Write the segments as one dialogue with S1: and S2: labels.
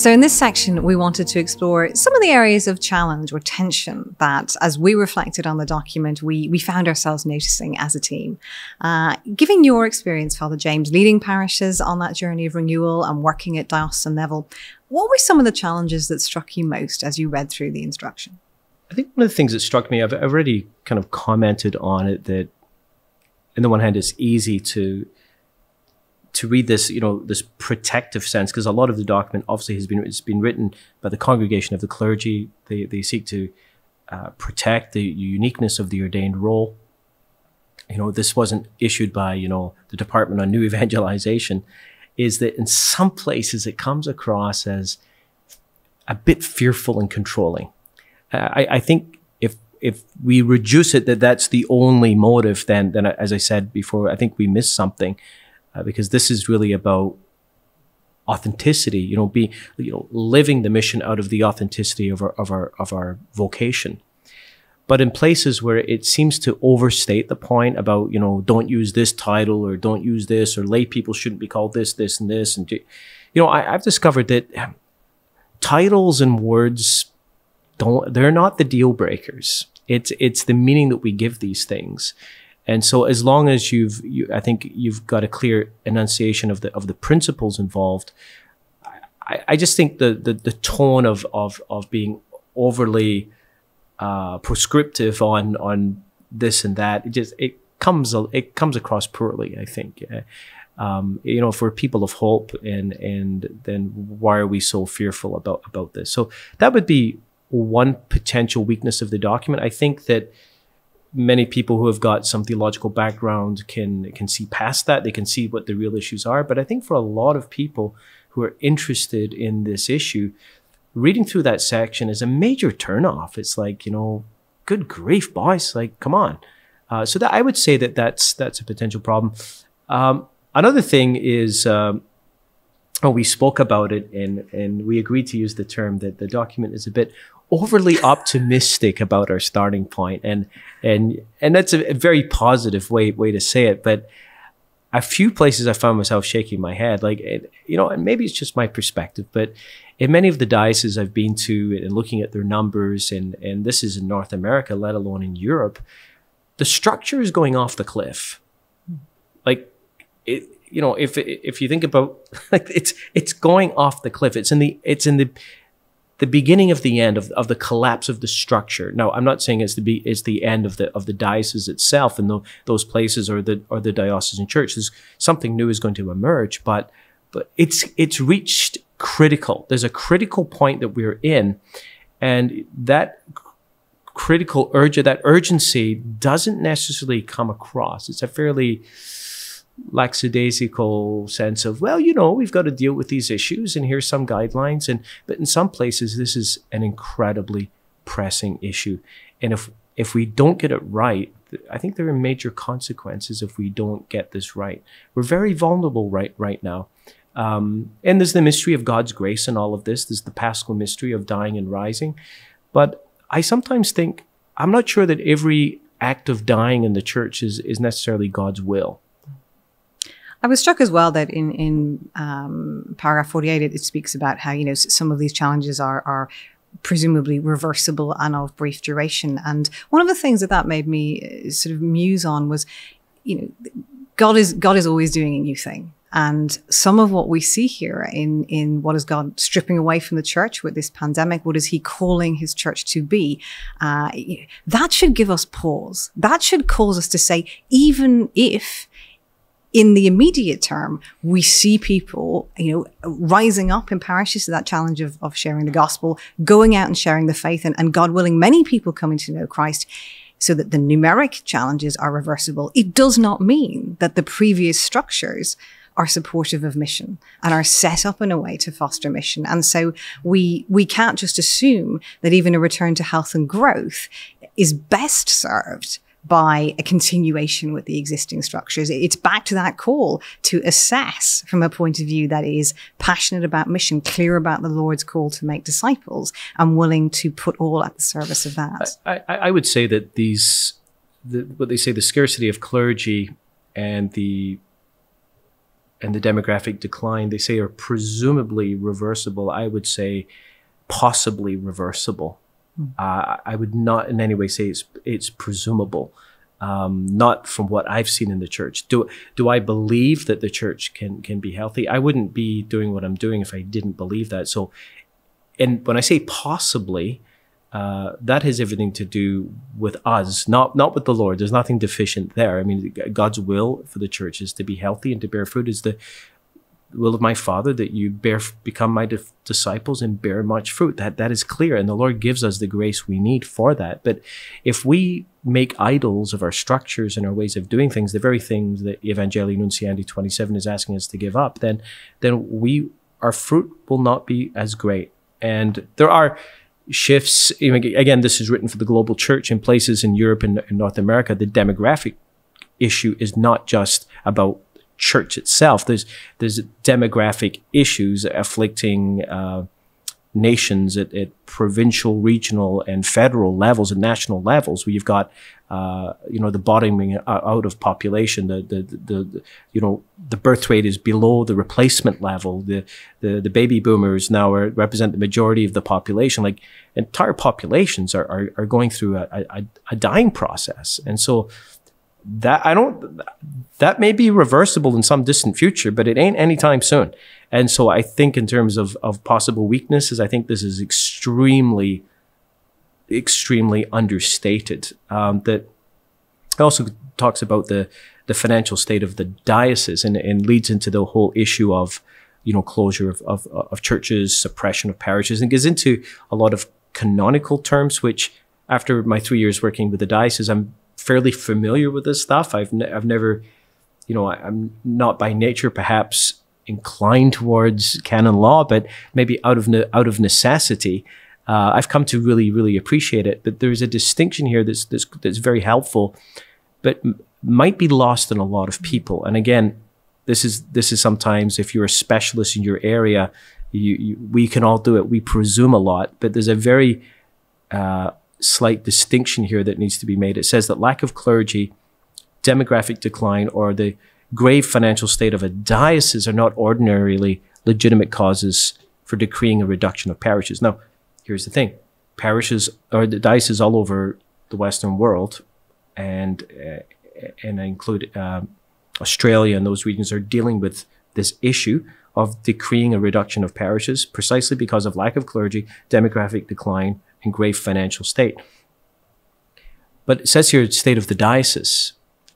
S1: So in this section, we wanted to explore some of the areas of challenge or tension that, as we reflected on the document, we found ourselves noticing as a team. Given your experience, Father James, leading parishes on that journey of renewal and working at diocesan level, what were some of the challenges that struck you most as you read through the instruction?
S2: I think one of the things that struck me, I've already kind of commented on it, that on the one hand, it's easy to read this, this protective sense, because a lot of the document obviously it's been written by the congregation of the clergy. They seek to protect the uniqueness of the ordained role. This wasn't issued by, the Department on New Evangelization. Is that in some places it comes across as a bit fearful and controlling. I think if we reduce it that's the only motive, then as I said before, I think we miss something. Because this is really about authenticity, living the mission out of the authenticity of our vocation. But in places where it seems to overstate the point about, don't use this title or don't use this, or lay people shouldn't be called this, this, and this. And, I've discovered that titles and words they're not the deal breakers. It's the meaning that we give these things. And so as long as I think you've got a clear enunciation of the principles involved, I just think the tone of being overly prescriptive on this and that, it comes across poorly, I think. If we're people of hope, and then why are we so fearful about this? So that would be one potential weakness of the document. I think that many people who have got some theological background can see past that. They can see what the real issues are. But I think for a lot of people who are interested in this issue, reading through that section is a major turnoff. It's like, good grief, boys, like, come on. So that I would say that's a potential problem. Another thing is, we spoke about it and we agreed to use the term that the document is a bit overly optimistic about our starting point. And that's a very positive way to say it. But a few places I found myself shaking my head, and maybe it's just my perspective, but in many of the dioceses I've been to and looking at their numbers, and this is in North America, let alone in Europe, the structure is going off the cliff. If you think about, it's going off the cliff. It's in the beginning of the end of the collapse of the structure. Now, I'm not saying it's the end of the diocese itself and those places or the diocesan church. There's something new is going to emerge, but it's reached critical. There's a critical point that we're in, and that critical that urgency doesn't necessarily come across. It's a fairly lackadaisical sense of, we've got to deal with these issues and here's some guidelines. But in some places, this is an incredibly pressing issue. And if we don't get it right, I think there are major consequences if we don't get this right. We're very vulnerable right now. And there's the mystery of God's grace in all of this. There's the Paschal mystery of dying and rising. But I sometimes think, I'm not sure that every act of dying in the church is necessarily God's will.
S1: I was struck as well that in paragraph 48, it speaks about how, some of these challenges are presumably reversible and of brief duration. And one of the things that made me sort of muse on was, God is always doing a new thing. And some of what we see here in what is God stripping away from the church with this pandemic, what is he calling his church to be? That should give us pause. That should cause us to say, even if in the immediate term, we see people, rising up in parishes to that challenge of sharing the gospel, going out and sharing the faith, and God willing, many people coming to know Christ, so that the numeric challenges are reversible. It does not mean that the previous structures are supportive of mission and are set up in a way to foster mission. And so we can't just assume that even a return to health and growth is best served by a continuation with the existing structures. It's back to that call to assess from a point of view that is passionate about mission, clear about the Lord's call to make disciples, and willing to put all at the service of that.
S2: I would say that what they say, the scarcity of clergy and the and the demographic decline, they say, are presumably reversible. I would say possibly reversible. I would not in any way say it's presumable. Not from what I've seen in the church. Do I believe that the church can be healthy? I wouldn't be doing what I'm doing if I didn't believe that. So, and when I say possibly, that has everything to do with us, not with the Lord. There's nothing deficient there. I mean, God's will for the church is to be healthy and to bear fruit. Is the will of my Father that you become my disciples and bear much fruit. That is clear, and the Lord gives us the grace we need for that. But if we make idols of our structures and our ways of doing things, the very things that Evangelii Nuntiandi 27 is asking us to give up, then our fruit will not be as great. And there are shifts. Again, this is written for the global church in places in Europe and North America. The demographic issue is not just about church itself. There's demographic issues afflicting nations at provincial, regional, and federal levels and national levels, where you've got the bottoming out of population. The birth rate is below the replacement level. The baby boomers now represent the majority of the population. Like entire populations are going through a dying process, and so that may be reversible in some distant future, but it ain't anytime soon. And so I think in terms of possible weaknesses, I think this is extremely, extremely understated. That also talks about the financial state of the diocese and leads into the whole issue of, closure of churches, suppression of parishes, and gets into a lot of canonical terms, which after my 3 years working with the diocese, I'm fairly familiar with this stuff. I've never, I'm not by nature perhaps inclined towards canon law, but maybe out of necessity, I've come to really, really appreciate it. But there's a distinction here that's very helpful, but might be lost in a lot of people. And again, this is sometimes, if you're a specialist in your area, we can all do it. We presume a lot, but there's a very slight distinction here that needs to be made. It says that lack of clergy, demographic decline, or the grave financial state of a diocese are not ordinarily legitimate causes for decreeing a reduction of parishes. Now, here's the thing. Parishes or the dioceses all over the Western world, and I include Australia and those regions, are dealing with this issue of decreeing a reduction of parishes precisely because of lack of clergy, demographic decline, and grave financial state. But it says here state of the diocese,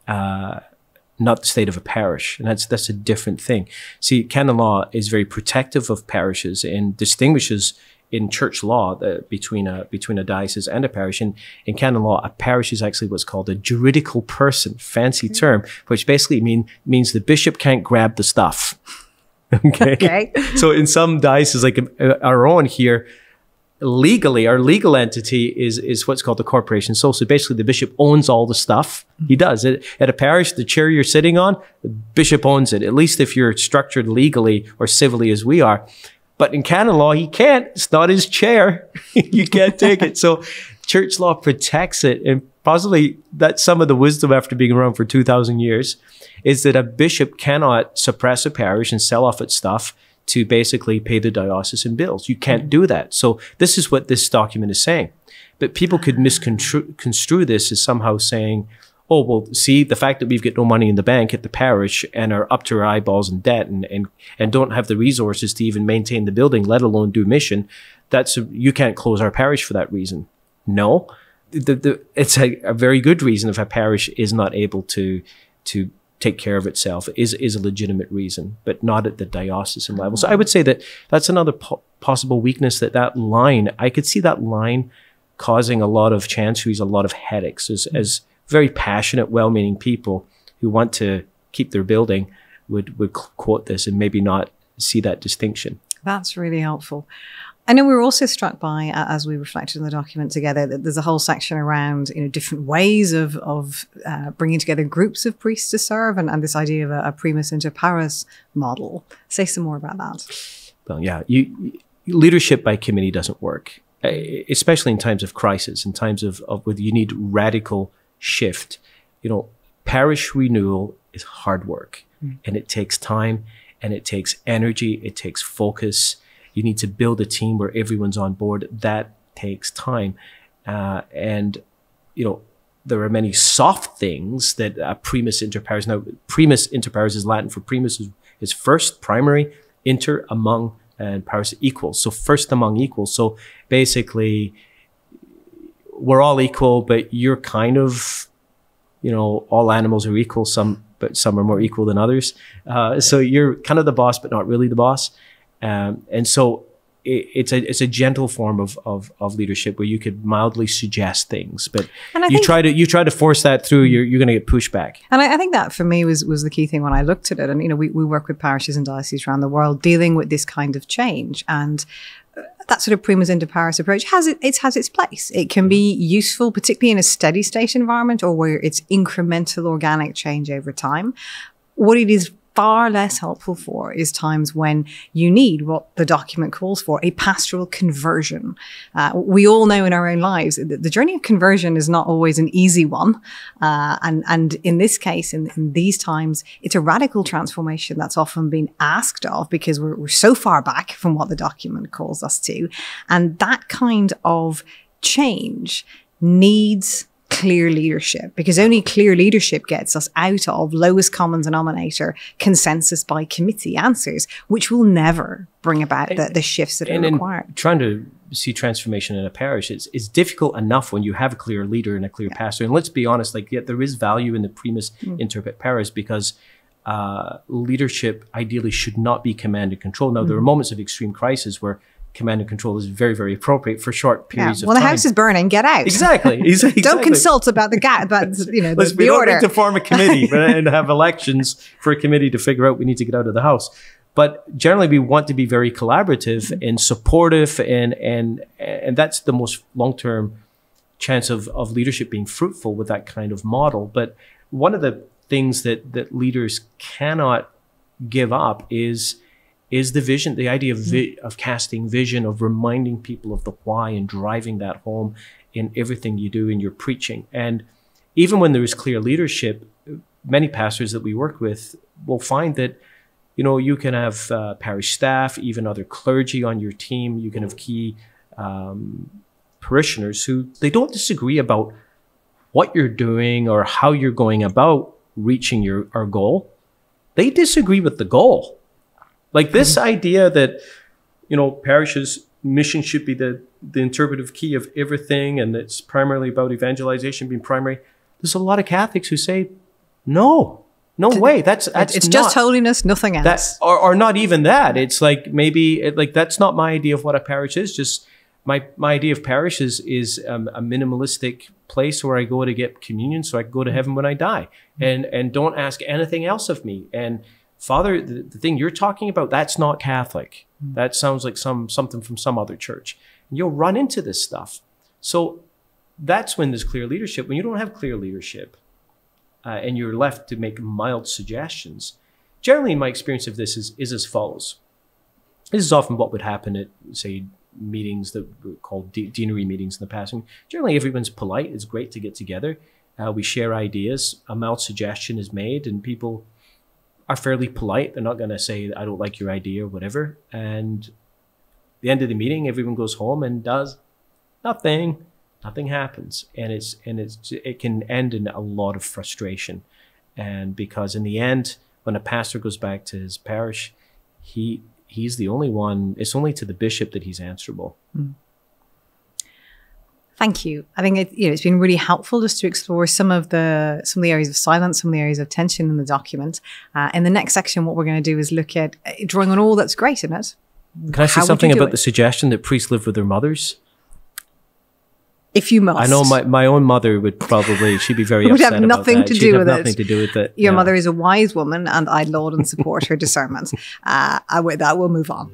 S2: not the state of a parish, and that's a different thing. See, canon law is very protective of parishes and distinguishes in church law between a diocese and a parish. In canon law, a parish is actually what's called a juridical person, fancy term, which basically means the bishop can't grab the stuff. Okay. So in some dioceses, like our own here, legally, our legal entity is what's called the corporation sole. So basically the bishop owns all the stuff. He does. At a parish, the chair you're sitting on, the bishop owns it, at least if you're structured legally or civilly as we are. But in canon law, he can't. It's not his chair. You can't take it. So church law protects it. And possibly that's some of the wisdom after being around for 2,000 years, is that a bishop cannot suppress a parish and sell off its stuff to basically pay the diocesan bills. You can't do that. So this is what this document is saying. But people could misconstrue this as somehow saying, oh, well, see, the fact that we've got no money in the bank at the parish and are up to our eyeballs in debt and don't have the resources to even maintain the building, let alone do mission, you can't close our parish for that reason. No, it's a very good reason if a parish is not able to take care of itself, is a legitimate reason, but not at the diocesan level. So I would say that's another possible weakness, that line, I could see that line causing a lot of chanceries, a lot of headaches, as very passionate, well-meaning people who want to keep their building would quote this and maybe not see that distinction.
S1: That's really helpful. I know we were also struck by, as we reflected on the document together, that there's a whole section around different ways of bringing together groups of priests to serve, and this idea of a primus inter pares model. Say some more about that.
S2: Well, yeah, leadership by committee doesn't work, especially in times of crisis, in times of where you need radical shift. Parish renewal is hard work. and it takes time, and it takes energy, it takes focus. You need to build a team where everyone's on board. That takes time. And, you know, there are many soft things that primus inter pares. Now, primus inter pares is Latin for primus is first, primary, inter, among, and pares equal. So first among equals. So basically, we're all equal, but you're kind of, you know, all animals are equal, but some are more equal than others. So you're kind of the boss, but not really the boss. And so it's a gentle form of leadership where you could mildly suggest things, but you try to force that through, you're going to get pushback.
S1: And I think that for me was the key thing when I looked at it. And, you know, we work with parishes and dioceses around the world dealing with this kind of change. And that sort of primus inter pares approach has its place. It can be useful, particularly in a steady state environment or where it's incremental organic change over time. What it is far less helpful for is times when you need what the document calls for, a pastoral conversion. We all know in our own lives that the journey of conversion is not always an easy one. And in this case, in these times, it's a radical transformation that's often been asked of because we're so far back from what the document calls us to. And that kind of change needs clear leadership, because only clear leadership gets us out of lowest common denominator consensus by committee answers, which will never bring about the shifts that are required.
S2: Trying to see transformation in a parish, it's difficult enough when you have a clear leader and a clear pastor. And let's be honest, like, there is value in the primus inter pares because leadership ideally should not be command and control. Now, there are moments of extreme crisis where command and control is very, very appropriate for short periods of time.
S1: Well, the house is burning, get out.
S2: Exactly.
S1: Don't consult about the you know,
S2: we don't
S1: order.
S2: need to form a committee and have elections for a committee to figure out we need to get out of the house. But generally, we want to be very collaborative and supportive, and that's the most long-term chance of leadership being fruitful with that kind of model. But one of the things that leaders cannot give up is the vision, the idea of casting vision, of reminding people of the why and driving that home in everything you do in your preaching. And even when there is clear leadership, many pastors that we work with will find that, you know, you can have parish staff, even other clergy on your team. You can have key parishioners who they don't disagree about what you're doing or how you're going about reaching our goal. They disagree with the goal. Like this idea that, you know, parish's mission should be the interpretive key of everything, and it's primarily about evangelization being primary. There's a lot of Catholics who say, no way. It's
S1: just holiness, nothing else.
S2: Or not even that. It's like that's not my idea of what a parish is. Just my idea of parish is a minimalistic place where I go to get communion so I can go to heaven when I die, and don't ask anything else of me. And Father, the thing you're talking about, that's not Catholic. That sounds like something from some other church. And you'll run into this stuff. So that's when there's clear leadership. When you don't have clear leadership and you're left to make mild suggestions, generally my experience of this is as follows. This is often what would happen at, say, meetings that were called deanery meetings in the past. And generally everyone's polite. It's great to get together. We share ideas. A mild suggestion is made and people are fairly polite. They're not going to say, I don't like your idea or whatever. And at the end of the meeting, everyone goes home and does nothing. Nothing happens. And it can end in a lot of frustration. And because in the end, when a pastor goes back to his parish, he's the only one. It's only to the bishop that he's answerable.
S1: Thank you. I think it's been really helpful just to explore some of the areas of silence, some of the areas of tension in the document. In the next section, what we're going to do is look at drawing on all that's great in it.
S2: Can I say something about the suggestion that priests live with their mothers?
S1: If you must.
S2: I know my own mother would probably, she'd be very upset about that.
S1: Would have nothing to do with it.
S2: Nothing to do with it.
S1: Your mother is a wise woman and I laud and support her discernment. That will move on.